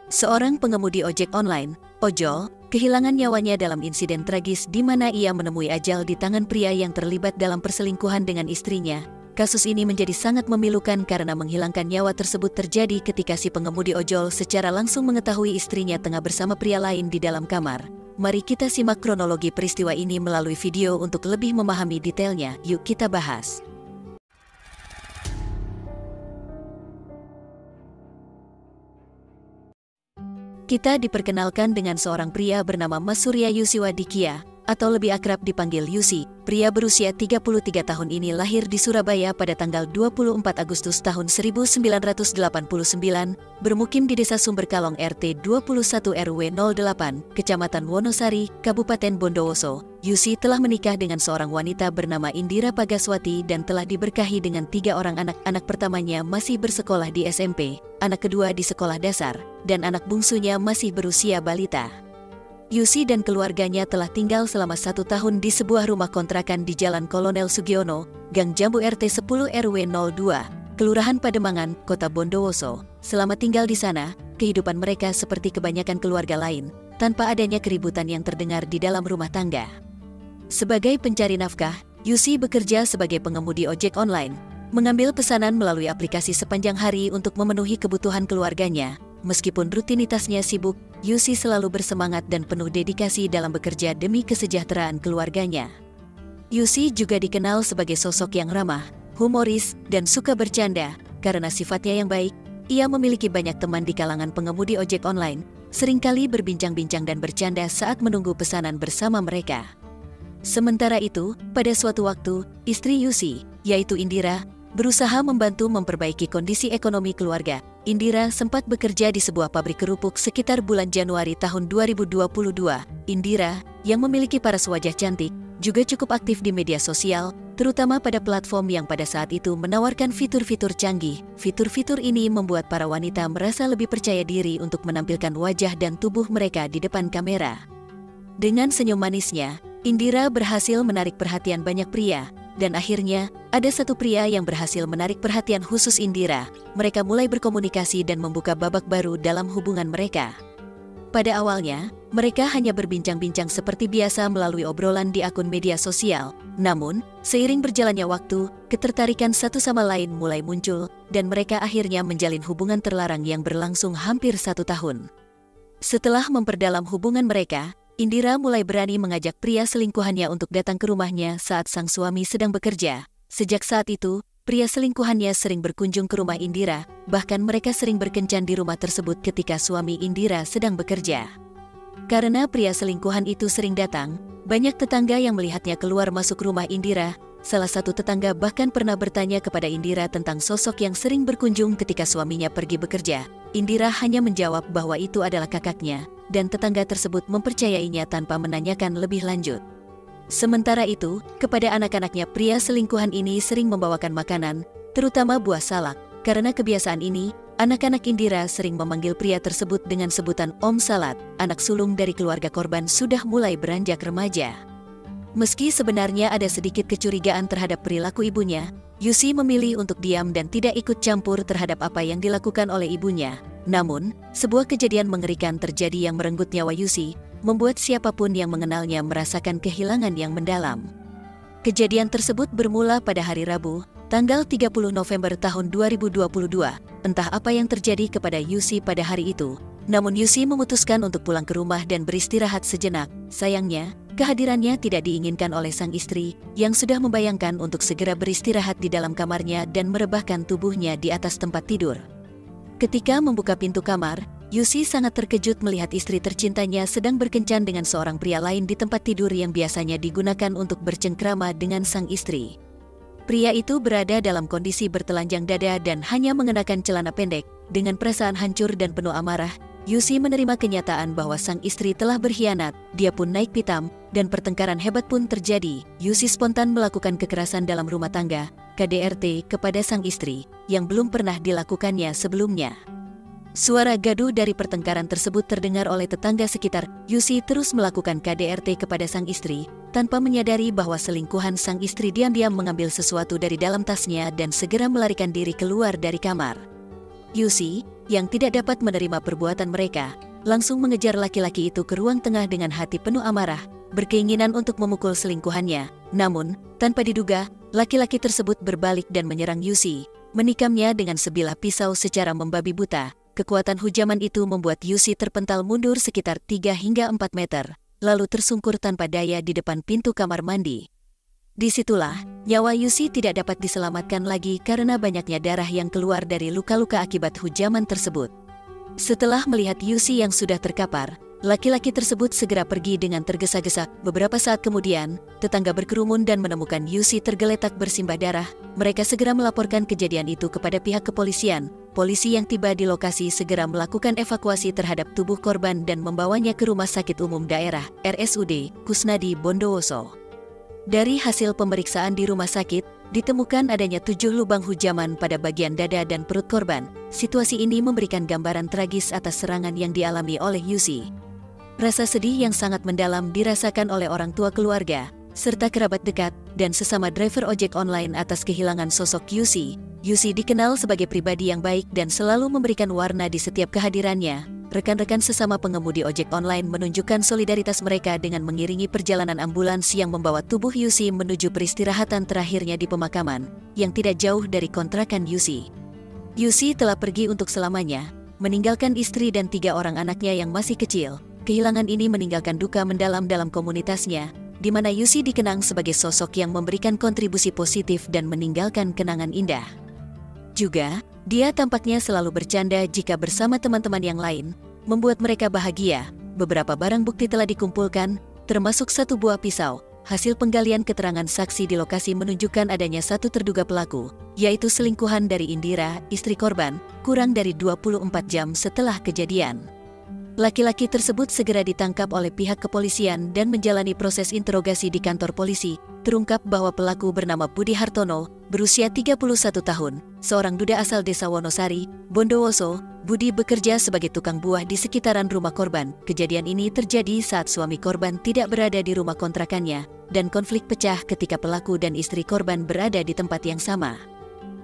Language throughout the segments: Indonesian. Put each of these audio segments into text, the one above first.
Seorang pengemudi ojek online, ojol, kehilangan nyawanya dalam insiden tragis di mana ia menemui ajal di tangan pria yang terlibat dalam perselingkuhan dengan istrinya. Kasus ini menjadi sangat memilukan karena menghilangkan nyawa tersebut terjadi ketika si pengemudi ojol secara langsung mengetahui istrinya tengah bersama pria lain di dalam kamar. Mari kita simak kronologi peristiwa ini melalui video untuk lebih memahami detailnya. Yuk kita bahas. Kita diperkenalkan dengan seorang pria bernama Mas Surya Yusiwa Dikia, atau lebih akrab dipanggil Yusi. Pria berusia 33 tahun ini lahir di Surabaya pada tanggal 24 Agustus tahun 1989, bermukim di Desa Sumberkalong RT 21 RW 08, Kecamatan Wonosari, Kabupaten Bondowoso. Yusi telah menikah dengan seorang wanita bernama Indira Pagaswati dan telah diberkahi dengan 3 orang anak. Anak pertamanya masih bersekolah di SMP, anak kedua di sekolah dasar, dan anak bungsunya masih berusia balita. Yusi dan keluarganya telah tinggal selama 1 tahun di sebuah rumah kontrakan di Jalan Kolonel Sugiono, Gang Jambu RT 10 RW 02, Kelurahan Pademangan, Kota Bondowoso. Selama tinggal di sana, kehidupan mereka seperti kebanyakan keluarga lain, tanpa adanya keributan yang terdengar di dalam rumah tangga. Sebagai pencari nafkah, Yusi bekerja sebagai pengemudi ojek online, mengambil pesanan melalui aplikasi sepanjang hari untuk memenuhi kebutuhan keluarganya. Meskipun rutinitasnya sibuk, Yusi selalu bersemangat dan penuh dedikasi dalam bekerja demi kesejahteraan keluarganya. Yusi juga dikenal sebagai sosok yang ramah, humoris, dan suka bercanda. Karena sifatnya yang baik, ia memiliki banyak teman di kalangan pengemudi ojek online, seringkali berbincang-bincang dan bercanda saat menunggu pesanan bersama mereka. Sementara itu, pada suatu waktu, istri Yusi, yaitu Indira, berusaha membantu memperbaiki kondisi ekonomi keluarga. Indira sempat bekerja di sebuah pabrik kerupuk sekitar bulan Januari tahun 2022. Indira, yang memiliki paras wajah cantik, juga cukup aktif di media sosial, terutama pada platform yang pada saat itu menawarkan fitur-fitur canggih. Fitur-fitur ini membuat para wanita merasa lebih percaya diri untuk menampilkan wajah dan tubuh mereka di depan kamera. Dengan senyum manisnya, Indira berhasil menarik perhatian banyak pria. Dan akhirnya, ada satu pria yang berhasil menarik perhatian khusus Indira. Mereka mulai berkomunikasi dan membuka babak baru dalam hubungan mereka. Pada awalnya, mereka hanya berbincang-bincang seperti biasa melalui obrolan di akun media sosial. Namun, seiring berjalannya waktu, ketertarikan satu sama lain mulai muncul, dan mereka akhirnya menjalin hubungan terlarang yang berlangsung hampir 1 tahun. Setelah memperdalam hubungan mereka, Indira mulai berani mengajak pria selingkuhannya untuk datang ke rumahnya saat sang suami sedang bekerja. Sejak saat itu, pria selingkuhannya sering berkunjung ke rumah Indira, bahkan mereka sering berkencan di rumah tersebut ketika suami Indira sedang bekerja. Karena pria selingkuhan itu sering datang, banyak tetangga yang melihatnya keluar masuk rumah Indira. Salah satu tetangga bahkan pernah bertanya kepada Indira tentang sosok yang sering berkunjung ketika suaminya pergi bekerja. Indira hanya menjawab bahwa itu adalah kakaknya, dan tetangga tersebut mempercayainya tanpa menanyakan lebih lanjut. Sementara itu, kepada anak-anaknya pria selingkuhan ini sering membawakan makanan, terutama buah salak. Karena kebiasaan ini, anak-anak Indira sering memanggil pria tersebut dengan sebutan Om Salad. Anak sulung dari keluarga korban sudah mulai beranjak remaja. Meski sebenarnya ada sedikit kecurigaan terhadap perilaku ibunya, Yusi memilih untuk diam dan tidak ikut campur terhadap apa yang dilakukan oleh ibunya. Namun, sebuah kejadian mengerikan terjadi yang merenggut nyawa Yusi, membuat siapapun yang mengenalnya merasakan kehilangan yang mendalam. Kejadian tersebut bermula pada hari Rabu, tanggal 30 November tahun 2022. Entah apa yang terjadi kepada Yusi pada hari itu, namun Yusi memutuskan untuk pulang ke rumah dan beristirahat sejenak. Sayangnya, kehadirannya tidak diinginkan oleh sang istri, yang sudah membayangkan untuk segera beristirahat di dalam kamarnya dan merebahkan tubuhnya di atas tempat tidur. Ketika membuka pintu kamar, Yusi sangat terkejut melihat istri tercintanya sedang berkencan dengan seorang pria lain di tempat tidur yang biasanya digunakan untuk bercengkrama dengan sang istri. Pria itu berada dalam kondisi bertelanjang dada dan hanya mengenakan celana pendek. Dengan perasaan hancur dan penuh amarah, Yusi menerima kenyataan bahwa sang istri telah berkhianat. Dia pun naik pitam, dan pertengkaran hebat pun terjadi. Yusi spontan melakukan kekerasan dalam rumah tangga, KDRT, kepada sang istri, yang belum pernah dilakukannya sebelumnya. Suara gaduh dari pertengkaran tersebut terdengar oleh tetangga sekitar. Yusi terus melakukan KDRT kepada sang istri, tanpa menyadari bahwa selingkuhan sang istri diam-diam mengambil sesuatu dari dalam tasnya dan segera melarikan diri keluar dari kamar. Yusi, yang tidak dapat menerima perbuatan mereka, langsung mengejar laki-laki itu ke ruang tengah dengan hati penuh amarah, berkeinginan untuk memukul selingkuhannya. Namun, tanpa diduga, laki-laki tersebut berbalik dan menyerang Yusi, menikamnya dengan sebilah pisau secara membabi buta. Kekuatan hujaman itu membuat Yusi terpental mundur sekitar 3 hingga 4 meter, lalu tersungkur tanpa daya di depan pintu kamar mandi. Disitulah, nyawa Yusi tidak dapat diselamatkan lagi karena banyaknya darah yang keluar dari luka-luka akibat hujaman tersebut. Setelah melihat Yusi yang sudah terkapar, laki-laki tersebut segera pergi dengan tergesa-gesa. Beberapa saat kemudian, tetangga berkerumun dan menemukan Yusi tergeletak bersimbah darah. Mereka segera melaporkan kejadian itu kepada pihak kepolisian. Polisi yang tiba di lokasi segera melakukan evakuasi terhadap tubuh korban dan membawanya ke Rumah Sakit Umum Daerah (RSUD) Kusnadi Bondowoso. Dari hasil pemeriksaan di rumah sakit, ditemukan adanya 7 lubang hujaman pada bagian dada dan perut korban. Situasi ini memberikan gambaran tragis atas serangan yang dialami oleh Yusi. Rasa sedih yang sangat mendalam dirasakan oleh orang tua keluarga, serta kerabat dekat, dan sesama driver ojek online atas kehilangan sosok Yusi. Yusi dikenal sebagai pribadi yang baik dan selalu memberikan warna di setiap kehadirannya. Rekan-rekan sesama pengemudi ojek online menunjukkan solidaritas mereka dengan mengiringi perjalanan ambulans yang membawa tubuh Yusi menuju peristirahatan terakhirnya di pemakaman, yang tidak jauh dari kontrakan Yusi. Yusi telah pergi untuk selamanya, meninggalkan istri dan 3 orang anaknya yang masih kecil. Kehilangan ini meninggalkan duka mendalam dalam komunitasnya, di mana Yusi dikenang sebagai sosok yang memberikan kontribusi positif dan meninggalkan kenangan indah. Juga, dia tampaknya selalu bercanda jika bersama teman-teman yang lain, membuat mereka bahagia. Beberapa barang bukti telah dikumpulkan, termasuk 1 buah pisau. Hasil penggalian keterangan saksi di lokasi menunjukkan adanya 1 terduga pelaku, yaitu selingkuhan dari Indira, istri korban, kurang dari 24 jam setelah kejadian. Laki-laki tersebut segera ditangkap oleh pihak kepolisian dan menjalani proses interogasi di kantor polisi. Terungkap bahwa pelaku bernama Budi Hartono, berusia 31 tahun, seorang duda asal desa Wonosari, Bondowoso. Budi bekerja sebagai tukang buah di sekitaran rumah korban. Kejadian ini terjadi saat suami korban tidak berada di rumah kontrakannya, dan konflik pecah ketika pelaku dan istri korban berada di tempat yang sama.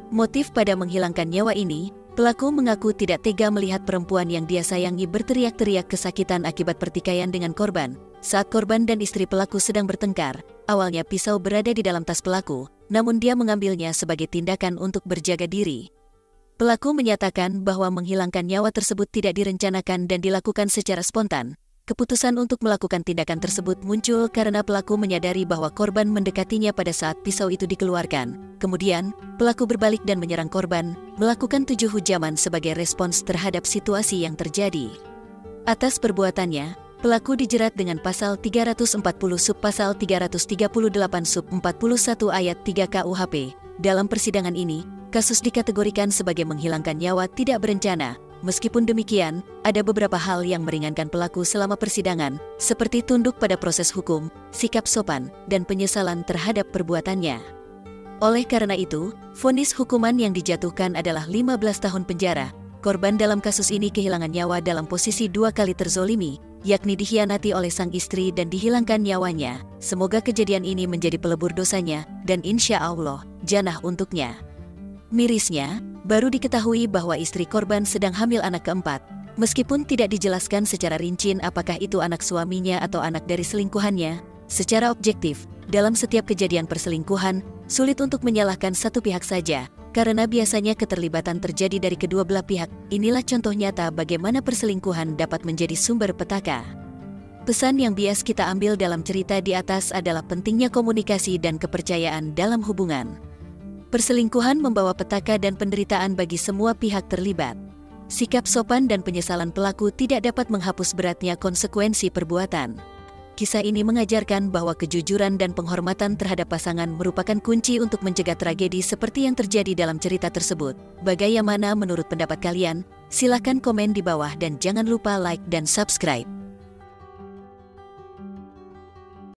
Motif pada menghilangkan nyawa ini, pelaku mengaku tidak tega melihat perempuan yang dia sayangi berteriak-teriak kesakitan akibat pertikaian dengan korban. Saat korban dan istri pelaku sedang bertengkar, awalnya pisau berada di dalam tas pelaku, namun dia mengambilnya sebagai tindakan untuk berjaga diri. Pelaku menyatakan bahwa menghilangkan nyawa tersebut tidak direncanakan dan dilakukan secara spontan. Keputusan untuk melakukan tindakan tersebut muncul karena pelaku menyadari bahwa korban mendekatinya pada saat pisau itu dikeluarkan. Kemudian, pelaku berbalik dan menyerang korban, melakukan 7 hujaman sebagai respons terhadap situasi yang terjadi. Atas perbuatannya, pelaku dijerat dengan pasal 340 sub pasal 338 sub 41 ayat 3 KUHP. Dalam persidangan ini, kasus dikategorikan sebagai menghilangkan nyawa tidak berencana. Meskipun demikian, ada beberapa hal yang meringankan pelaku selama persidangan, seperti tunduk pada proses hukum, sikap sopan, dan penyesalan terhadap perbuatannya. Oleh karena itu, vonis hukuman yang dijatuhkan adalah 15 tahun penjara. Korban dalam kasus ini kehilangan nyawa dalam posisi 2 kali terzolimi, yakni dikhianati oleh sang istri dan dihilangkan nyawanya. Semoga kejadian ini menjadi pelebur dosanya, dan insya Allah, jannah untuknya. Mirisnya, baru diketahui bahwa istri korban sedang hamil anak keempat. Meskipun tidak dijelaskan secara rinci apakah itu anak suaminya atau anak dari selingkuhannya, secara objektif, dalam setiap kejadian perselingkuhan, sulit untuk menyalahkan satu pihak saja, karena biasanya keterlibatan terjadi dari kedua belah pihak. Inilah contoh nyata bagaimana perselingkuhan dapat menjadi sumber petaka. Pesan yang bias kita ambil dalam cerita di atas adalah pentingnya komunikasi dan kepercayaan dalam hubungan. Perselingkuhan membawa petaka dan penderitaan bagi semua pihak terlibat. Sikap sopan dan penyesalan pelaku tidak dapat menghapus beratnya konsekuensi perbuatan. Kisah ini mengajarkan bahwa kejujuran dan penghormatan terhadap pasangan merupakan kunci untuk mencegah tragedi seperti yang terjadi dalam cerita tersebut. Bagaimana menurut pendapat kalian? Silakan komen di bawah dan jangan lupa like dan subscribe.